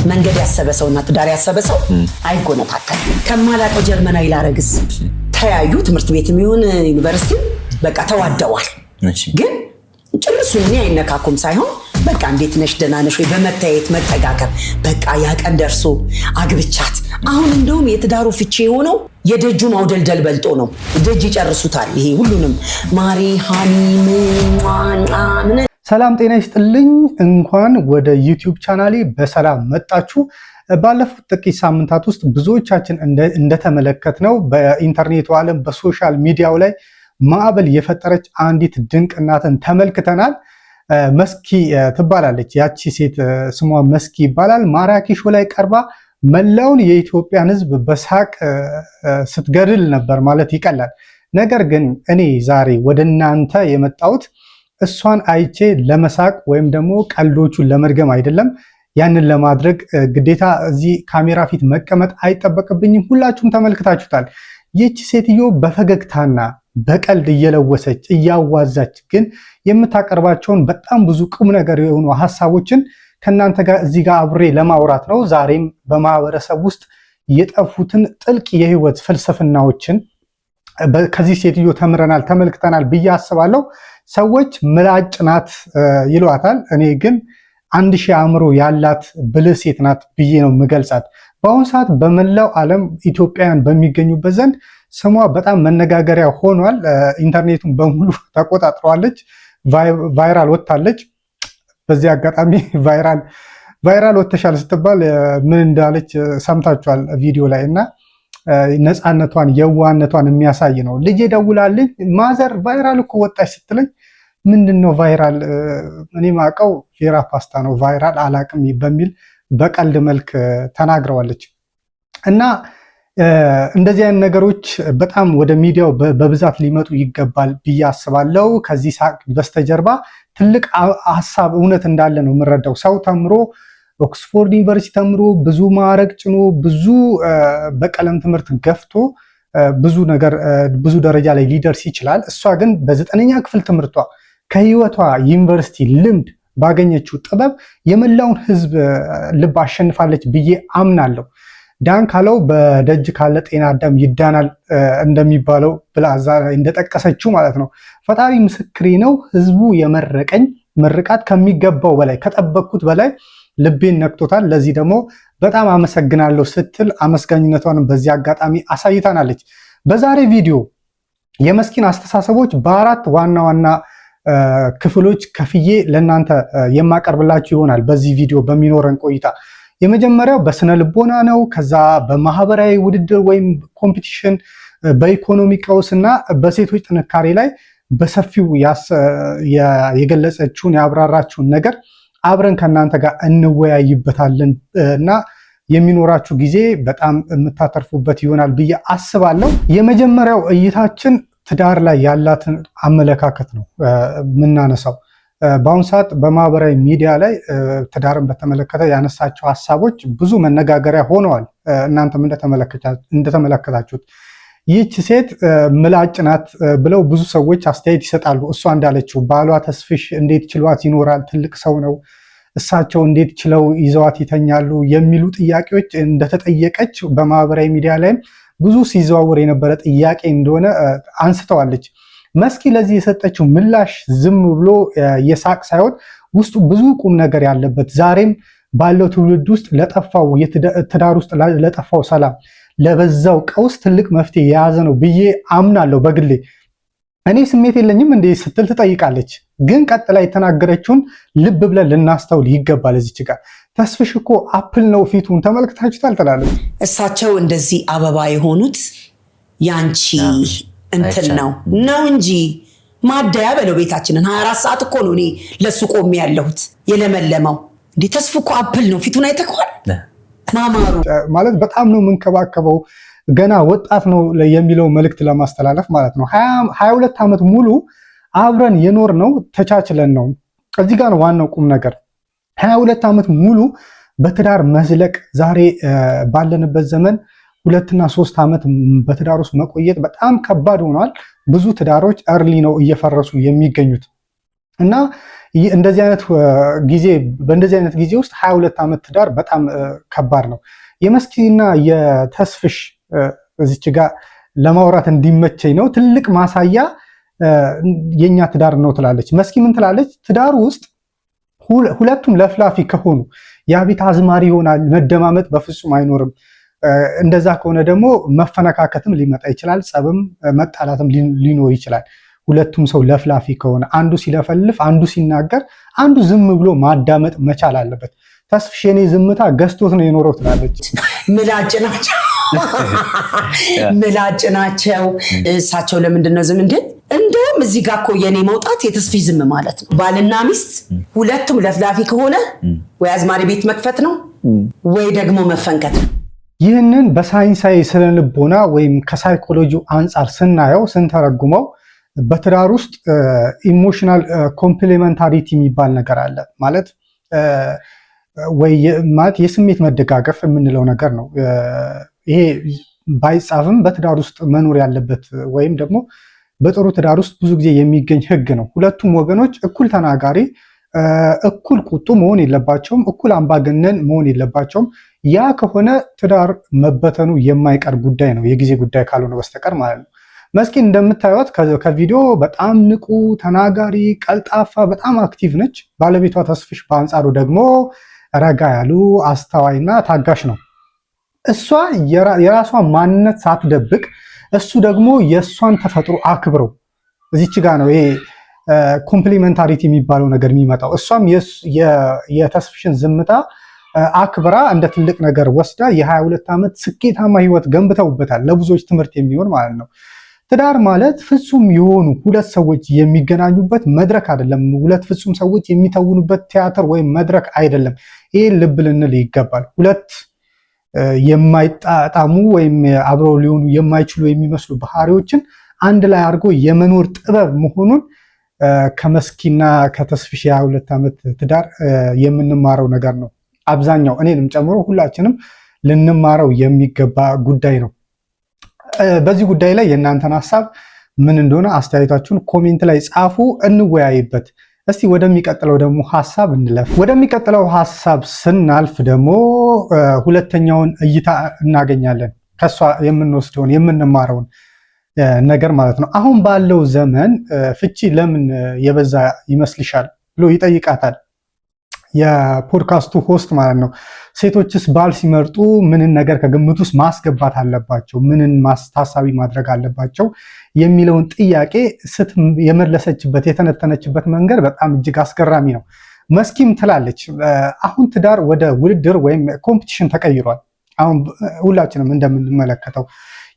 መንገድ ያሰበ ሰውና ትዳር ያሰበ ሰው አይጎነታከል። ከማላቀው ጀርመናዊ ላረግስ ተያዩ ትምህርት ቤት የሚሆን ዩኒቨርሲቲ በቃ ተዋደዋል። ግን ጭርሱን አይነካኩም ሳይሆን በቃ እንዴት ነሽ ደህና ነሽ ወይ በመታየት መጠጋገር በቃ ያቀን ደርሶ አግብቻት። አሁን እንደውም የትዳሩ ፍቺ የሆነው የደጁ ማውደልደል በልጦ ነው። ደጅ ይጨርሱታል። ይሄ ሁሉንም ማሪ ሃኒ ምን ሰላም ጤና ይስጥልኝ። እንኳን ወደ ዩቲዩብ ቻናሌ በሰላም መጣችሁ። ባለፉት ጥቂት ሳምንታት ውስጥ ብዙዎቻችን እንደተመለከትነው በኢንተርኔቱ ዓለም በሶሻል ሚዲያው ላይ ማዕበል የፈጠረች አንዲት ድንቅ እናትን ተመልክተናል። መስኪ ትባላለች። ያቺ ሴት ስሟ መስኪ ይባላል። ማራኪ ሾው ላይ ቀርባ መላውን የኢትዮጵያን ሕዝብ በሳቅ ስትገድል ነበር ማለት ይቀላል። ነገር ግን እኔ ዛሬ ወደ እናንተ የመጣሁት እሷን አይቼ ለመሳቅ ወይም ደግሞ ቀልዶቹን ለመድገም አይደለም። ያንን ለማድረግ ግዴታ እዚህ ካሜራ ፊት መቀመጥ አይጠበቅብኝም። ሁላችሁም ተመልክታችሁታል። ይህች ሴትዮ በፈገግታና በቀልድ እየለወሰች እያዋዛች ግን የምታቀርባቸውን በጣም ብዙ ቁም ነገር የሆኑ ሀሳቦችን ከእናንተ ጋር እዚህ ጋር አብሬ ለማውራት ነው። ዛሬም በማህበረሰብ ውስጥ የጠፉትን ጥልቅ የህይወት ፍልስፍናዎችን ከዚህ ሴትዮ ተምረናል፣ ተመልክተናል ብዬ አስባለሁ። ሰዎች ምላጭ ናት ይሏታል። እኔ ግን 1000 አእምሮ ያላት ብልህ ሴት ናት ብዬ ነው የምገልጻት። በአሁኑ ሰዓት በመላው ዓለም ኢትዮጵያውያን በሚገኙበት ዘንድ ስሟ በጣም መነጋገሪያ ሆኗል። ኢንተርኔቱን በሙሉ ተቆጣጥረዋለች። ቫይራል ወጥታለች። በዚህ አጋጣሚ ቫይራል ወጥተሻል ስትባል ምን እንዳለች ሰምታችኋል ቪዲዮ ላይ እና ነፃነቷን የዋህነቷን የሚያሳይ ነው። ልጄ ደውላልኝ ማዘር ቫይራል እኮ ወጣች ስትለኝ ምንድነው ቫይራል? እኔ ማውቀው ፌራ ፓስታ ነው ቫይራል አላቅም በሚል በቀልድ መልክ ተናግረዋለች። እና እንደዚህ አይነት ነገሮች በጣም ወደ ሚዲያው በብዛት ሊመጡ ይገባል ብዬ አስባለሁ። ከዚህ ሳቅ በስተጀርባ ትልቅ ሀሳብ እውነት እንዳለ ነው የምረዳው። ሰው ተምሮ ኦክስፎርድ ዩኒቨርሲቲ ተምሮ ብዙ ማዕረግ ጭኖ ብዙ በቀለም ትምህርት ገፍቶ ብዙ ደረጃ ላይ ሊደርስ ይችላል። እሷ ግን በ9ኛ ክፍል ትምህርቷ ከህይወቷ ዩኒቨርሲቲ ልምድ ባገኘችው ጥበብ የመላውን ህዝብ ልብ አሸንፋለች ብዬ አምናለሁ። ዳን ካለው በደጅ ካለ ጤና አዳም ይዳናል እንደሚባለው ብላ እዛ እንደጠቀሰችው ማለት ነው። ፈጣሪ ምስክሬ ነው። ህዝቡ የመረቀኝ ምርቃት ከሚገባው በላይ ከጠበቅኩት በላይ ልቤን ነክቶታል። ለዚህ ደግሞ በጣም አመሰግናለሁ ስትል አመስጋኝነቷንም በዚህ አጋጣሚ አሳይታናለች። በዛሬ ቪዲዮ የመስኪን አስተሳሰቦች በአራት ዋና ዋና ክፍሎች ከፍዬ ለእናንተ የማቀርብላችሁ ይሆናል በዚህ ቪዲዮ በሚኖረን ቆይታ። የመጀመሪያው በስነ ልቦና ነው። ከዛ በማህበራዊ ውድድር ወይም ኮምፒቲሽን፣ በኢኮኖሚ ቀውስ እና በሴቶች ጥንካሬ ላይ በሰፊው የገለጸችውን ያብራራችውን ነገር አብረን ከእናንተ ጋር እንወያይበታለን እና የሚኖራችሁ ጊዜ በጣም የምታተርፉበት ይሆናል ብዬ አስባለሁ። የመጀመሪያው እይታችን ትዳር ላይ ያላትን አመለካከት ነው የምናነሳው። በአሁኑ ሰዓት በማህበራዊ ሚዲያ ላይ ትዳርን በተመለከተ ያነሳቸው ሀሳቦች ብዙ መነጋገሪያ ሆነዋል። እናንተም እንደተመለከታችሁት ይህች ሴት ምላጭ ናት ብለው ብዙ ሰዎች አስተያየት ይሰጣሉ። እሷ እንዳለችው ባሏ ተስፍሽ እንዴት ችሏት ይኖራል? ትልቅ ሰው ነው። እሳቸው እንዴት ችለው ይዘዋት ይተኛሉ? የሚሉ ጥያቄዎች እንደተጠየቀች በማህበራዊ ሚዲያ ላይም ብዙ ሲዘዋወር የነበረ ጥያቄ እንደሆነ አንስተዋለች። መስኪ ለዚህ የሰጠችው ምላሽ ዝም ብሎ የሳቅ ሳይሆን ውስጡ ብዙ ቁም ነገር ያለበት ዛሬም ባለው ትውልድ ውስጥ ለጠፋው ትዳር ውስጥ ለጠፋው ሰላም ለበዛው ቀውስ ትልቅ መፍትሄ የያዘ ነው ብዬ አምናለሁ በግሌ። እኔ ስሜት የለኝም እንዴ ስትል ትጠይቃለች። ግን ቀጥላ የተናገረችውን ልብ ብለን ልናስተውል ይገባል። እዚች ጋር ተስፍሽ እኮ አፕል ነው ፊቱን ተመልክታችሁታል ትላለች። እሳቸው እንደዚህ አበባ የሆኑት ያንቺ እንትን ነው እንጂ ማደያ በለው ቤታችንን 24 ሰዓት እኮ ነው እኔ ለሱ ቆሜ ያለሁት የለመለመው። እንዴ ተስፉ እኮ አፕል ነው ፊቱን አይተከዋል ማማሩ ማለት በጣም ነው የምንከባከበው ገና ወጣት ነው የሚለው መልእክት ለማስተላለፍ ማለት ነው። 22 ዓመት ሙሉ አብረን የኖር ነው ተቻችለን ነው። እዚህ ጋር ነው ዋናው ቁም ነገር። 22 ዓመት ሙሉ በትዳር መዝለቅ ዛሬ ባለንበት ዘመን 2 እና 3 ዓመት በትዳር ውስጥ መቆየት በጣም ከባድ ሆኗል። ብዙ ትዳሮች እርሊ ነው እየፈረሱ የሚገኙት እና እንደዚህ አይነት ጊዜ በእንደዚህ አይነት ጊዜ ውስጥ 22 ዓመት ትዳር በጣም ከባድ ነው። የመስኪና የተስፍሽ እዚች ጋር ለማውራት እንዲመቸኝ ነው ትልቅ ማሳያ የኛ ትዳር ነው ትላለች መስኪ። ምን ትላለች? ትዳሩ ውስጥ ሁለቱም ለፍላፊ ከሆኑ ያ ቤት አዝማሪ ይሆናል፣ መደማመጥ በፍጹም አይኖርም። እንደዛ ከሆነ ደግሞ መፈነካከትም ሊመጣ ይችላል፣ ጸብም መጣላትም ሊኖር ይችላል። ሁለቱም ሰው ለፍላፊ ከሆነ አንዱ ሲለፈልፍ አንዱ ሲናገር አንዱ ዝም ብሎ ማዳመጥ መቻል አለበት። ተስፍሽ የኔ ዝምታ ገዝቶት ነው የኖረው ትላለች። ምላጭ ናቸው እሳቸው። ለምንድን ነው ዝም እንዴ? እንደውም እዚህ ጋር እኮ የኔ መውጣት የተስፊ ዝም ማለት ነው። ባልና ሚስት ሁለቱም ለፍላፊ ከሆነ ወይ አዝማሪ ቤት መክፈት ነው ወይ ደግሞ መፈንከት ነው። ይህንን በሳይንሳዊ ስነልቦና ወይም ከሳይኮሎጂ አንጻር ስናየው ስንተረጉመው በትዳር ውስጥ ኢሞሽናል ኮምፕሊመንታሪቲ የሚባል ነገር አለ። ማለት የስሜት መደጋገፍ የምንለው ነገር ነው። ይሄ ባይጻፍም በትዳር ውስጥ መኖር ያለበት ወይም ደግሞ በጥሩ ትዳር ውስጥ ብዙ ጊዜ የሚገኝ ህግ ነው። ሁለቱም ወገኖች እኩል ተናጋሪ፣ እኩል ቁጡ መሆን የለባቸውም፣ እኩል አምባገነን መሆን የለባቸውም። ያ ከሆነ ትዳር መበተኑ የማይቀር ጉዳይ ነው፣ የጊዜ ጉዳይ ካልሆነ በስተቀር ማለት ነው። መስኪ እንደምታዩት ከቪዲዮ በጣም ንቁ፣ ተናጋሪ፣ ቀልጣፋ፣ በጣም አክቲቭ ነች። ባለቤቷ ተስፍሽ በአንጻሩ ደግሞ ረጋ ያሉ አስተዋይና ታጋሽ ነው። እሷ የራሷን ማንነት ሳትደብቅ እሱ ደግሞ የእሷን ተፈጥሮ አክብረው እዚች ጋ ነው ይሄ ኮምፕሊመንታሪቲ የሚባለው ነገር የሚመጣው። እሷም የተስፍሽን ዝምታ አክብራ እንደ ትልቅ ነገር ወስዳ የ22 ዓመት ስኬታማ ህይወት ገንብተውበታል። ለብዙዎች ትምህርት የሚሆን ማለት ነው። ትዳር ማለት ፍጹም የሆኑ ሁለት ሰዎች የሚገናኙበት መድረክ አይደለም። ሁለት ፍጹም ሰዎች የሚተውኑበት ቲያትር ወይም መድረክ አይደለም። ይህን ልብ ልንል ይገባል። ሁለት የማይጣጣሙ ወይም አብረው ሊሆኑ የማይችሉ የሚመስሉ ባህሪዎችን አንድ ላይ አድርጎ የመኖር ጥበብ መሆኑን ከመስኪና ከተስፍሽ የ22 ዓመት ትዳር የምንማረው ነገር ነው። አብዛኛው እኔንም ጨምሮ ሁላችንም ልንማረው የሚገባ ጉዳይ ነው። በዚህ ጉዳይ ላይ የእናንተን ሀሳብ ምን እንደሆነ አስተያየታችሁን ኮሜንት ላይ ጻፉ፣ እንወያይበት። እስቲ ወደሚቀጥለው ደግሞ ሀሳብ እንለፍ። ወደሚቀጥለው ሀሳብ ስናልፍ ደግሞ ሁለተኛውን እይታ እናገኛለን። ከሷ የምንወስደውን የምንማረውን ነገር ማለት ነው። አሁን ባለው ዘመን ፍቺ ለምን የበዛ ይመስልሻል ብሎ ይጠይቃታል የፖድካስቱ ሆስት ማለት ነው። ሴቶችስ ባል ሲመርጡ ምንን ነገር ከግምት ውስጥ ማስገባት አለባቸው፣ ምንን ታሳቢ ማድረግ አለባቸው የሚለውን ጥያቄ የመለሰችበት የተነተነችበት መንገድ በጣም እጅግ አስገራሚ ነው። መስኪም ትላለች አሁን ትዳር ወደ ውድድር ወይም ኮምፒቲሽን ተቀይሯል። አሁን ሁላችንም እንደምንመለከተው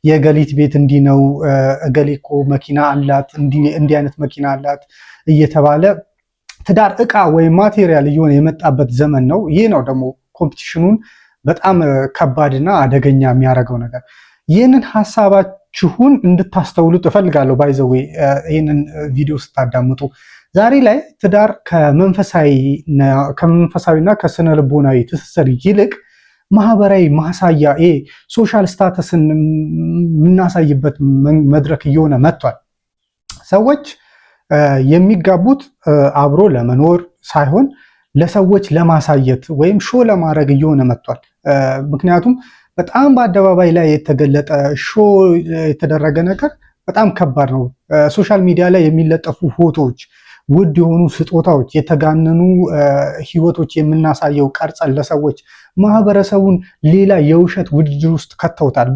የገሊት ቤት እንዲህ ነው፣ እገሌኮ መኪና አላት፣ እንዲህ አይነት መኪና አላት እየተባለ ትዳር ዕቃ ወይም ማቴሪያል እየሆነ የመጣበት ዘመን ነው። ይህ ነው ደግሞ ኮምፒቲሽኑን በጣም ከባድና አደገኛ የሚያደርገው ነገር። ይህንን ሀሳባችሁን እንድታስተውሉት እፈልጋለሁ። ባይዘዌ ይህንን ቪዲዮ ስታዳምጡ ዛሬ ላይ ትዳር ከመንፈሳዊና ከስነ ልቦናዊ ትስስር ይልቅ ማህበራዊ ማሳያ ሶሻል ስታተስን የምናሳይበት መድረክ እየሆነ መጥቷል። ሰዎች የሚጋቡት አብሮ ለመኖር ሳይሆን ለሰዎች ለማሳየት ወይም ሾ ለማድረግ እየሆነ መጥቷል። ምክንያቱም በጣም በአደባባይ ላይ የተገለጠ ሾ የተደረገ ነገር በጣም ከባድ ነው። ሶሻል ሚዲያ ላይ የሚለጠፉ ፎቶዎች፣ ውድ የሆኑ ስጦታዎች፣ የተጋነኑ ህይወቶች የምናሳየው ቀርጸን ለሰዎች ማህበረሰቡን ሌላ የውሸት ውድድር ውስጥ ከተውታል።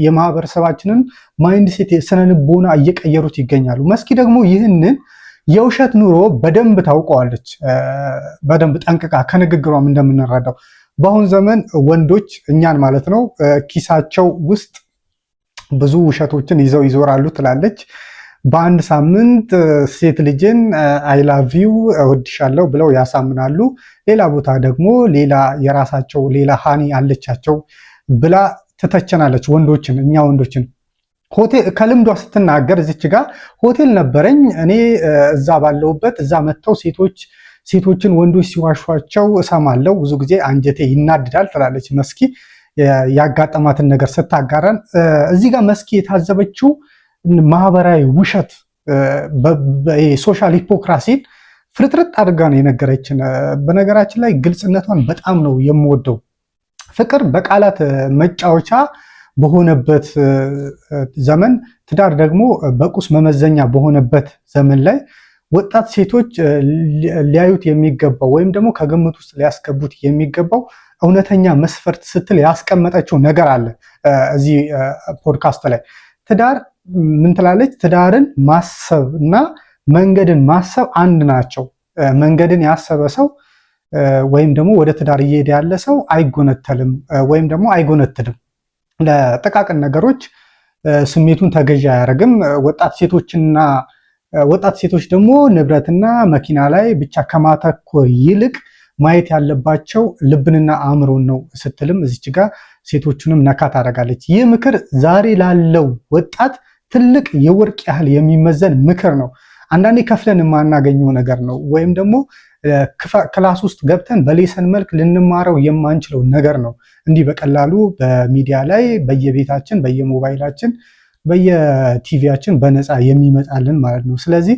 የማህበረሰባችንን ማይንድሴት ስነልቦና እየቀየሩት ይገኛሉ። መስኪ ደግሞ ይህንን የውሸት ኑሮ በደንብ ታውቀዋለች፣ በደንብ ጠንቅቃ ከንግግሯም እንደምንረዳው። በአሁን ዘመን ወንዶች እኛን ማለት ነው ኪሳቸው ውስጥ ብዙ ውሸቶችን ይዘው ይዞራሉ ትላለች። በአንድ ሳምንት ሴት ልጅን አይ ላቭ ዩ እወድሻለሁ ብለው ያሳምናሉ። ሌላ ቦታ ደግሞ ሌላ የራሳቸው ሌላ ሃኒ አለቻቸው ብላ ትተቸናለች ወንዶችን፣ እኛ ወንዶችን። ከልምዷ ስትናገር እዚች ጋር ሆቴል ነበረኝ እኔ እዛ ባለውበት እዛ መጥተው ሴቶችን ወንዶች ሲዋሿቸው እሰማለሁ፣ ብዙ ጊዜ አንጀቴ ይናድዳል ትላለች መስኪ ያጋጠማትን ነገር ስታጋራን። እዚህ ጋር መስኪ የታዘበችው ማህበራዊ ውሸት ሶሻል ሂፖክራሲን ፍርጥርጥ አድርጋ ነው የነገረችን። በነገራችን ላይ ግልጽነቷን በጣም ነው የምወደው። ፍቅር በቃላት መጫወቻ በሆነበት ዘመን፣ ትዳር ደግሞ በቁስ መመዘኛ በሆነበት ዘመን ላይ ወጣት ሴቶች ሊያዩት የሚገባው ወይም ደግሞ ከግምት ውስጥ ሊያስገቡት የሚገባው እውነተኛ መስፈርት ስትል ያስቀመጠችው ነገር አለ። እዚህ ፖድካስት ላይ ትዳር ምን ትላለች? ትዳርን ማሰብ እና መንገድን ማሰብ አንድ ናቸው። መንገድን ያሰበ ሰው ወይም ደግሞ ወደ ትዳር እየሄደ ያለ ሰው አይጎነተልም ወይም ደግሞ አይጎነትልም። ለጥቃቅን ነገሮች ስሜቱን ተገዢ አያደርግም። ወጣት ሴቶች ደግሞ ንብረትና መኪና ላይ ብቻ ከማተኮር ይልቅ ማየት ያለባቸው ልብንና አእምሮን ነው ስትልም እዚች ጋር ሴቶቹንም ነካ ታደርጋለች። ይህ ምክር ዛሬ ላለው ወጣት ትልቅ የወርቅ ያህል የሚመዘን ምክር ነው። አንዳንዴ ከፍለን የማናገኘው ነገር ነው፣ ወይም ደግሞ ክላስ ውስጥ ገብተን በሌሰን መልክ ልንማረው የማንችለው ነገር ነው። እንዲህ በቀላሉ በሚዲያ ላይ በየቤታችን፣ በየሞባይላችን፣ በየቲቪያችን በነፃ የሚመጣልን ማለት ነው። ስለዚህ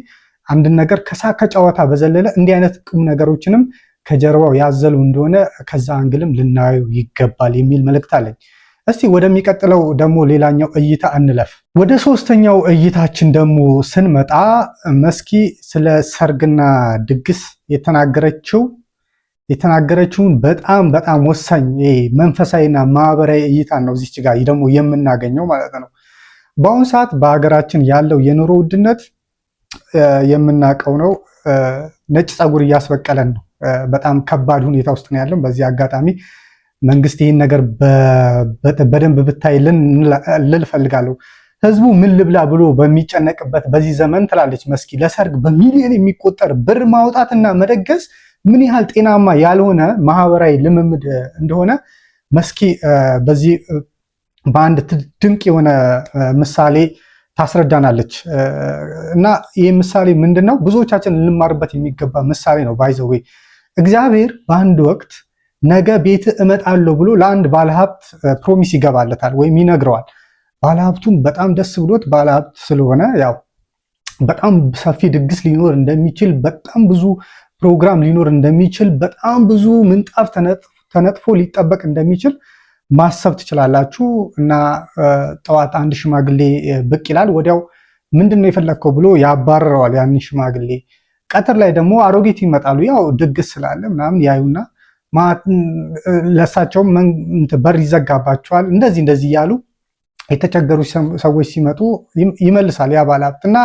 አንድን ነገር ከጨዋታ በዘለለ እንዲህ አይነት ቁም ነገሮችንም ከጀርባው ያዘሉ እንደሆነ ከዛ አንግልም ልናየው ይገባል የሚል መልእክት አለኝ። እስቲ ወደሚቀጥለው ደግሞ ሌላኛው እይታ እንለፍ። ወደ ሶስተኛው እይታችን ደግሞ ስንመጣ መስኪ ስለ ሰርግና ድግስ የተናገረችውን በጣም ወሳኝ መንፈሳዊና ማህበራዊ እይታ ነው እዚች ጋር ደግሞ የምናገኘው ማለት ነው። በአሁኑ ሰዓት በሀገራችን ያለው የኑሮ ውድነት የምናውቀው ነው። ነጭ ፀጉር እያስበቀለን ነው። በጣም ከባድ ሁኔታ ውስጥ ነው ያለው። በዚህ አጋጣሚ መንግስት ይህን ነገር በደንብ ብታይልን ልል ፈልጋለሁ። ህዝቡ ምን ልብላ ብሎ በሚጨነቅበት በዚህ ዘመን ትላለች መስኪ፣ ለሰርግ በሚሊዮን የሚቆጠር ብር ማውጣትና መደገስ ምን ያህል ጤናማ ያልሆነ ማህበራዊ ልምምድ እንደሆነ መስኪ በዚህ በአንድ ድንቅ የሆነ ምሳሌ ታስረዳናለች። እና ይህ ምሳሌ ምንድን ነው? ብዙዎቻችን ልንማርበት የሚገባ ምሳሌ ነው። ባይዘዌ እግዚአብሔር በአንድ ወቅት ነገ ቤት እመጣለሁ ብሎ ለአንድ ባለሀብት ፕሮሚስ ይገባለታል ወይም ይነግረዋል። ባለሀብቱም በጣም ደስ ብሎት፣ ባለሀብት ስለሆነ ያው በጣም ሰፊ ድግስ ሊኖር እንደሚችል፣ በጣም ብዙ ፕሮግራም ሊኖር እንደሚችል፣ በጣም ብዙ ምንጣፍ ተነጥፎ ሊጠበቅ እንደሚችል ማሰብ ትችላላችሁ። እና ጠዋት አንድ ሽማግሌ ብቅ ይላል። ወዲያው ምንድን ነው የፈለግከው ብሎ ያባረረዋል ያንን ሽማግሌ። ቀትር ላይ ደግሞ አሮጊት ይመጣሉ። ያው ድግስ ስላለ ምናምን ያዩና ለእሳቸውም በር ይዘጋባቸዋል። እንደዚህ እያሉ የተቸገሩ ሰዎች ሲመጡ ይመልሳል ያ ባለሀብት። እና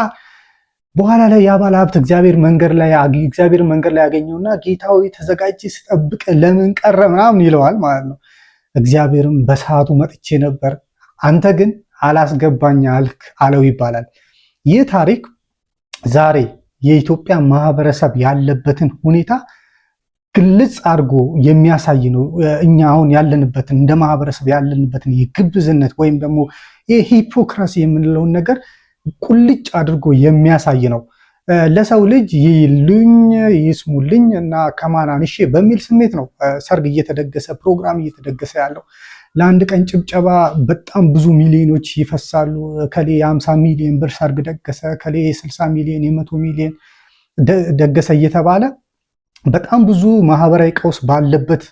በኋላ ላይ ያ ባለሀብት እግዚአብሔር መንገድ ላይ ያገኘውና ጌታዊ ተዘጋጅ ስጠብቅ ለምን ቀረ ምናምን ይለዋል ማለት ነው። እግዚአብሔርም በሰዓቱ መጥቼ ነበር፣ አንተ ግን አላስገባኝ አልክ አለው ይባላል። ይህ ታሪክ ዛሬ የኢትዮጵያ ማህበረሰብ ያለበትን ሁኔታ ግልጽ አድርጎ የሚያሳይ ነው። እኛ አሁን ያለንበትን እንደ ማህበረሰብ ያለንበትን የግብዝነት ወይም ደግሞ የሂፖክራሲ የምንለውን ነገር ቁልጭ አድርጎ የሚያሳይ ነው። ለሰው ልጅ ይሉኝ ይስሙልኝ እና ከማናንሼ በሚል ስሜት ነው ሰርግ እየተደገሰ ፕሮግራም እየተደገሰ ያለው። ለአንድ ቀን ጭብጨባ በጣም ብዙ ሚሊዮኖች ይፈሳሉ። ከሌ የ50 ሚሊዮን ብር ሰርግ ደገሰ፣ ከሌ 60 ሚሊዮን የ100 ሚሊዮን ደገሰ እየተባለ በጣም ብዙ ማህበራዊ ቀውስ ባለበት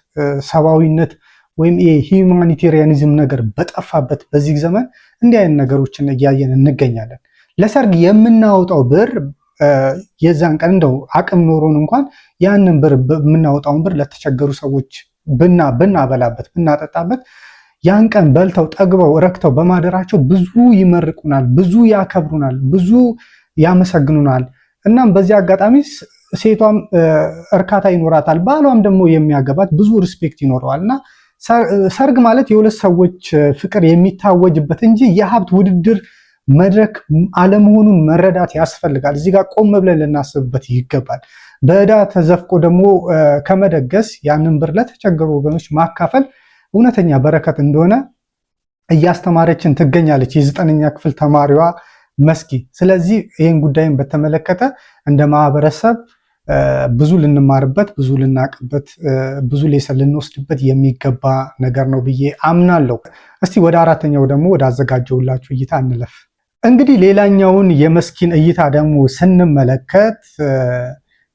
ሰብአዊነት ወይም የሂውማኒቴሪያኒዝም ነገር በጠፋበት በዚህ ዘመን እንዲህ አይነት ነገሮችን እያየን እንገኛለን። ለሰርግ የምናወጣው ብር የዛን ቀን እንደው አቅም ኖሮን እንኳን ያንን ብር የምናወጣውን ብር ለተቸገሩ ሰዎች ብናበላበት ብናጠጣበት ያን ቀን በልተው ጠግበው ረክተው በማደራቸው ብዙ ይመርቁናል፣ ብዙ ያከብሩናል፣ ብዙ ያመሰግኑናል። እናም በዚህ አጋጣሚ ሴቷም እርካታ ይኖራታል፣ ባሏም ደግሞ የሚያገባት ብዙ ሪስፔክት ይኖረዋል። እና ሰርግ ማለት የሁለት ሰዎች ፍቅር የሚታወጅበት እንጂ የሀብት ውድድር መድረክ አለመሆኑን መረዳት ያስፈልጋል። እዚህ ጋር ቆም ብለን ልናስብበት ይገባል። በዕዳ ተዘፍቆ ደግሞ ከመደገስ ያንን ብር ለተቸገሩ ወገኖች ማካፈል እውነተኛ በረከት እንደሆነ እያስተማረችን ትገኛለች የ9ኛ ክፍል ተማሪዋ መስኪ። ስለዚህ ይህን ጉዳይን በተመለከተ እንደ ማህበረሰብ ብዙ ልንማርበት፣ ብዙ ልናቅበት፣ ብዙ ሌሰን ልንወስድበት የሚገባ ነገር ነው ብዬ አምናለሁ። እስቲ ወደ አራተኛው ደግሞ ወደ አዘጋጀውላችሁ እይታ እንለፍ። እንግዲህ ሌላኛውን የመስኪን እይታ ደግሞ ስንመለከት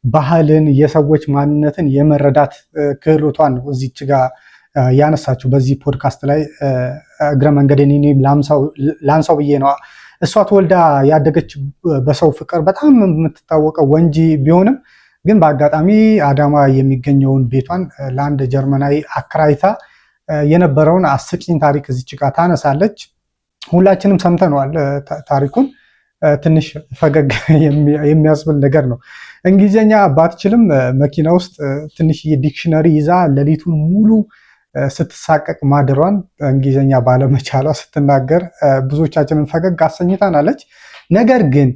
ባህልን፣ የሰዎች ማንነትን የመረዳት ክህሎቷን ነው እዚች ጋር ያነሳችው በዚህ ፖድካስት ላይ። እግረ መንገዴን እኔም ላንሳው ብዬ ነው። እሷ ተወልዳ ያደገች በሰው ፍቅር በጣም የምትታወቀው ወንጂ ቢሆንም ግን በአጋጣሚ አዳማ የሚገኘውን ቤቷን ለአንድ ጀርመናዊ አከራይታ የነበረውን አስቂኝ ታሪክ እዚች ጋር ታነሳለች። ሁላችንም ሰምተነዋል ታሪኩን። ትንሽ ፈገግ የሚያስብል ነገር ነው። እንግሊዝኛ ባትችልም መኪና ውስጥ ትንሽ ዲክሽነሪ ይዛ ሌሊቱን ሙሉ ስትሳቀቅ ማድሯን እንግሊዝኛ ባለመቻሏ ስትናገር ብዙዎቻችንን ፈገግ አሰኝታናለች። ነገር ግን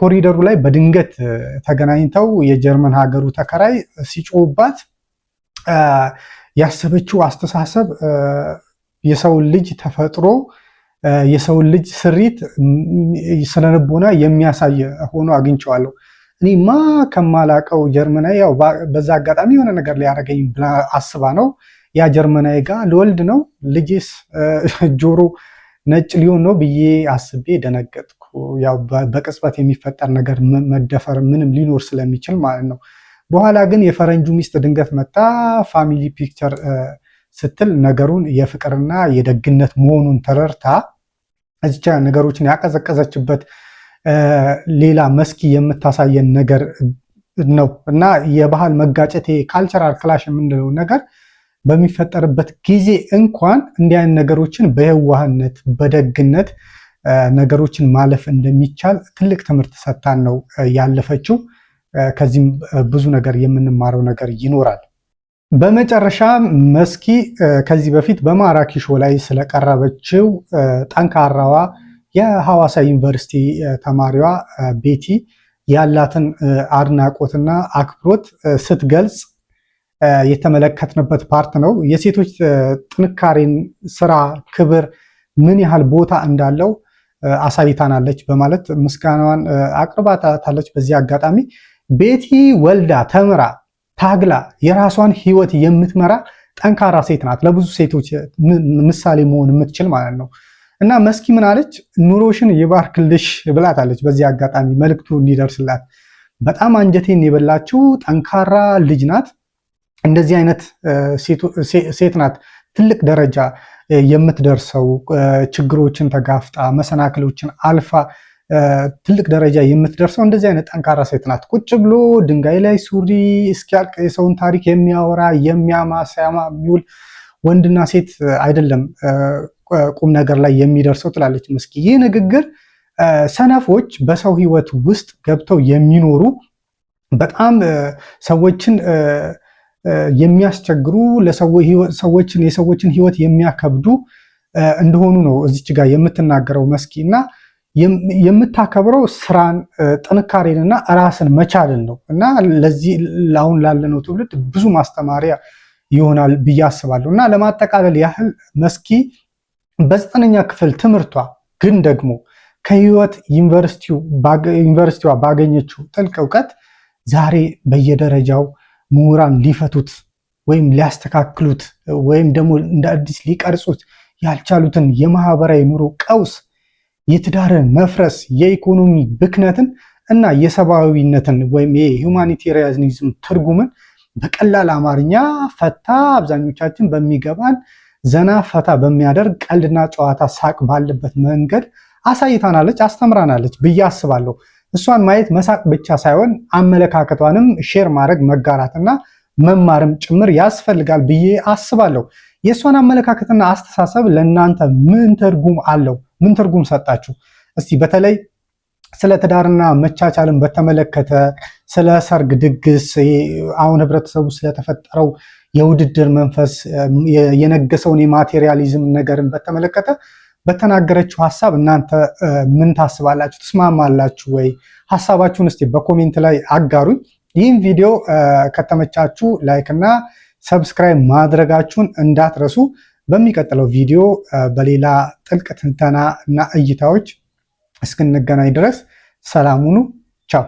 ኮሪደሩ ላይ በድንገት ተገናኝተው የጀርመን ሀገሩ ተከራይ ሲጮህባት ያሰበችው አስተሳሰብ የሰውን ልጅ ተፈጥሮ የሰውን ልጅ ስሪት ስነልቦና የሚያሳይ ሆኖ አግኝቼዋለሁ። እኔማ ከማላቀው ጀርመናዊ ያው በዛ አጋጣሚ የሆነ ነገር ሊያደርገኝ ብላ አስባ ነው ያ ጀርመናዊ ጋር ልወልድ ነው ልጅስ ጆሮ ነጭ ሊሆን ነው ብዬ አስቤ ደነገጥኩ። ያው በቅጽበት የሚፈጠር ነገር መደፈር ምንም ሊኖር ስለሚችል ማለት ነው። በኋላ ግን የፈረንጁ ሚስት ድንገት መጣ ፋሚሊ ፒክቸር ስትል ነገሩን የፍቅርና የደግነት መሆኑን ተረድታ እዚቻ ነገሮችን ያቀዘቀዘችበት ሌላ መስኪ የምታሳየን ነገር ነው እና የባህል መጋጨት ካልቸራል ክላሽ የምንለው ነገር በሚፈጠርበት ጊዜ እንኳን እንዲህ አይነት ነገሮችን በየዋህነት በደግነት ነገሮችን ማለፍ እንደሚቻል ትልቅ ትምህርት ሰጥታን ነው ያለፈችው። ከዚህም ብዙ ነገር የምንማረው ነገር ይኖራል። በመጨረሻ መስኪ ከዚህ በፊት በማራኪ ሾው ላይ ስለቀረበችው ጠንካራዋ የሐዋሳ ዩኒቨርሲቲ ተማሪዋ ቤቲ ያላትን አድናቆትና አክብሮት ስትገልጽ የተመለከትንበት ፓርት ነው። የሴቶች ጥንካሬን፣ ስራ፣ ክብር ምን ያህል ቦታ እንዳለው አሳይታናለች በማለት ምስጋናዋን አቅርባታለች። በዚህ አጋጣሚ ቤቲ ወልዳ ተምራ ታግላ የራሷን ህይወት የምትመራ ጠንካራ ሴት ናት። ለብዙ ሴቶች ምሳሌ መሆን የምትችል ማለት ነው። እና መስኪ ምን አለች? ኑሮሽን ይባርክልሽ ብላታለች። በዚህ አጋጣሚ መልእክቱ እንዲደርስላት በጣም አንጀቴን የበላችው ጠንካራ ልጅ ናት። እንደዚህ አይነት ሴት ናት ትልቅ ደረጃ የምትደርሰው። ችግሮችን ተጋፍጣ መሰናክሎችን አልፋ ትልቅ ደረጃ የምትደርሰው እንደዚህ አይነት ጠንካራ ሴት ናት። ቁጭ ብሎ ድንጋይ ላይ ሱሪ እስኪያልቅ የሰውን ታሪክ የሚያወራ የሚያማሳማ የሚውል ወንድና ሴት አይደለም ቁም ነገር ላይ የሚደርሰው ትላለች መስኪ። ይህ ንግግር ሰነፎች በሰው ህይወት ውስጥ ገብተው የሚኖሩ በጣም ሰዎችን የሚያስቸግሩ የሰዎችን ህይወት የሚያከብዱ እንደሆኑ ነው እዚች ጋር የምትናገረው መስኪ። እና የምታከብረው ስራን፣ ጥንካሬንና ራስን መቻልን ነው። እና ለዚህ አሁን ላለነው ትውልድ ብዙ ማስተማሪያ ይሆናል ብዬ አስባለሁ። እና ለማጠቃለል ያህል መስኪ በ9ኛ ክፍል ትምህርቷ ግን ደግሞ ከህይወት ዩኒቨርሲቲዋ ባገኘችው ጥልቅ እውቀት ዛሬ በየደረጃው ምሁራን ሊፈቱት ወይም ሊያስተካክሉት ወይም ደግሞ እንደ አዲስ ሊቀርጹት ያልቻሉትን የማህበራዊ ኑሮ ቀውስ፣ የትዳርን መፍረስ፣ የኢኮኖሚ ብክነትን እና የሰብአዊነትን ወይም የሁማኒቴሪያኒዝም ትርጉምን በቀላል አማርኛ ፈታ አብዛኞቻችን በሚገባን ዘና ፈታ በሚያደርግ ቀልድና ጨዋታ ሳቅ ባለበት መንገድ አሳይታናለች፣ አስተምራናለች ብዬ አስባለሁ። እሷን ማየት መሳቅ ብቻ ሳይሆን አመለካከቷንም ሼር ማድረግ መጋራትና መማርም ጭምር ያስፈልጋል ብዬ አስባለሁ። የእሷን አመለካከትና አስተሳሰብ ለእናንተ ምን ትርጉም አለው? ምን ትርጉም ሰጣችሁ? እስቲ በተለይ ስለ ትዳርና መቻቻልን በተመለከተ፣ ስለ ሰርግ ድግስ፣ አሁን ህብረተሰቡ ስለተፈጠረው የውድድር መንፈስ የነገሰውን የማቴሪያሊዝም ነገርን በተመለከተ በተናገረችው ሀሳብ እናንተ ምን ታስባላችሁ? ትስማማላችሁ ወይ? ሀሳባችሁን እስቲ በኮሜንት ላይ አጋሩኝ። ይህን ቪዲዮ ከተመቻችሁ ላይክ እና ሰብስክራይብ ማድረጋችሁን እንዳትረሱ። በሚቀጥለው ቪዲዮ በሌላ ጥልቅ ትንተና እና እይታዎች እስክንገናኝ ድረስ ሰላም ሁኑ። ቻው።